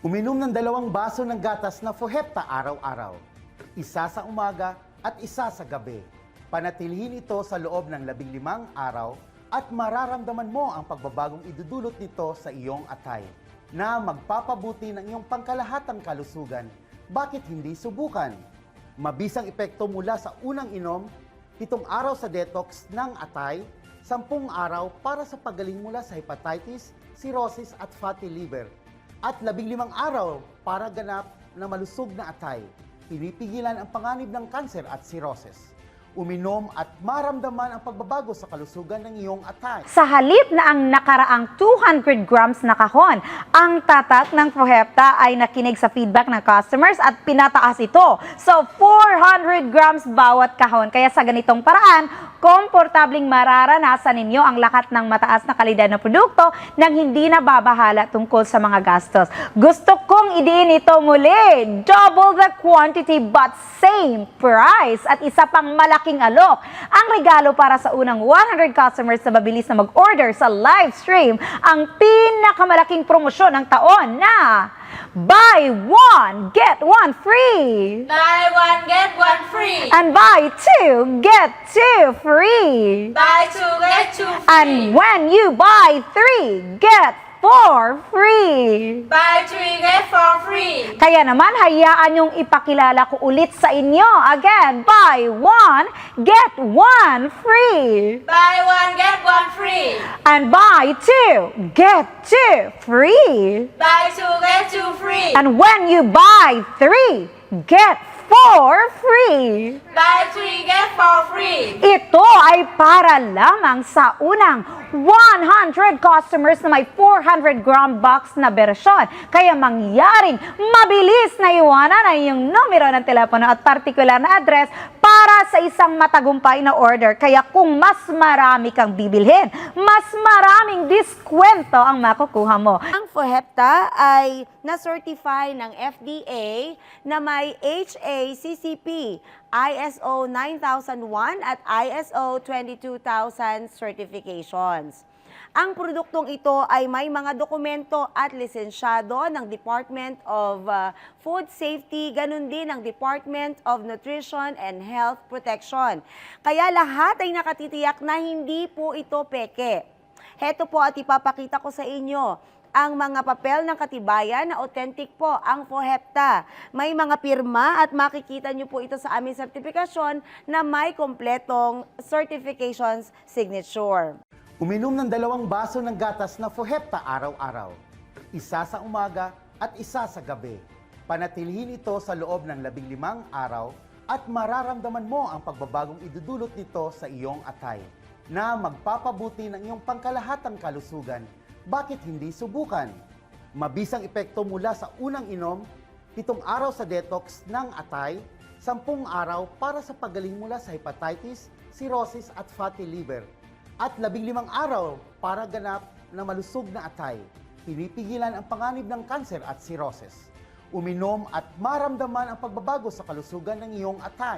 Uminom ng 2 baso ng gatas na Fohepta araw-araw. Isa sa umaga at isa sa gabi. Panatilhin ito sa loob ng 15 araw at mararamdaman mo ang pagbabagong idudulot nito sa iyong atay na magpapabuti ng iyong pangkalahatang kalusugan. Bakit hindi subukan? Mabisang epekto mula sa unang inom, 7 araw sa detox ng atay, 10 araw para sa pagaling mula sa hepatitis, cirrhosis at fatty liver, at 15 araw para ganap na malusog na atay. Pinipigilan ang panganib ng kanser at cirrhosis. Uminom at maramdaman ang pagbabago sa kalusugan ng iyong atay. Sa halip na ang nakaraang 200 grams na kahon, ang tatak ng Fohepta ay nakinig sa feedback ng customers at pinataas ito. So 400 grams bawat kahon. Kaya sa ganitong paraan, komportabling mararanasan ninyo ang lahat ng mataas na kalidad na produkto nang hindi na babahala tungkol sa mga gastos. Gusto kong idiin ito muli. Double the quantity but same price at isa pang malaking alok. Ang regalo para sa unang 100 customers na mabilis na mag-order sa live stream, ang pinakamalaking promosyon ng taon na buy one, get one free. Buy one, get one free. And buy two, get two free. Buy two, get two free. And when you buy 3, get 4 free. Buy three, get four free. Kaya naman, hayaan yung ipakilala ko ulit sa inyo. Again, buy one, get one free. Buy one, get one free. And buy 2, get 2 free. Buy two, get two free. And when you buy 3, get 4 free. Buy three, get four free. Ito ay para lamang sa unang 100 customers na may 400 gram box na bersyon. Kaya mangyaring mabilis na iwanan ang iyong numero ng telepono at partikular na address para sa isang matagumpay na order. Kaya kung mas marami kang bibilhin, mas maraming diskwento ang makukuha mo. Ang Fohepta ay na-certify ng FDA na may HACCP, ISO 9001 at ISO 22000 certifications. Ang produktong ito ay may mga dokumento at lisensyado ng Department of Food Safety, ganun din ng Department of Nutrition and Health Protection. Kaya lahat ay nakatitiyak na hindi po ito peke. Heto po at ipapakita ko sa inyo ang mga papel ng katibayan na authentic po ang Fohepta. May mga pirma at makikita nyo po ito sa aming sertifikasyon na may kompletong certifications signature. Uminom ng 2 baso ng gatas na Fohepta araw-araw. Isa sa umaga at isa sa gabi. Panatilhin ito sa loob ng 15 araw at mararamdaman mo ang pagbabagong idudulot nito sa iyong atay na magpapabuti ng iyong pangkalahatang kalusugan. Bakit hindi subukan? Mabisang epekto mula sa unang inom, 7 araw sa detox ng atay, 10 araw para sa pagaling mula sa hepatitis, cirrhosis at fatty liver, at 15 araw para ganap na malusog na atay. Pinipigilan ang panganib ng kanser at cirrhosis. Uminom at maramdaman ang pagbabago sa kalusugan ng iyong atay.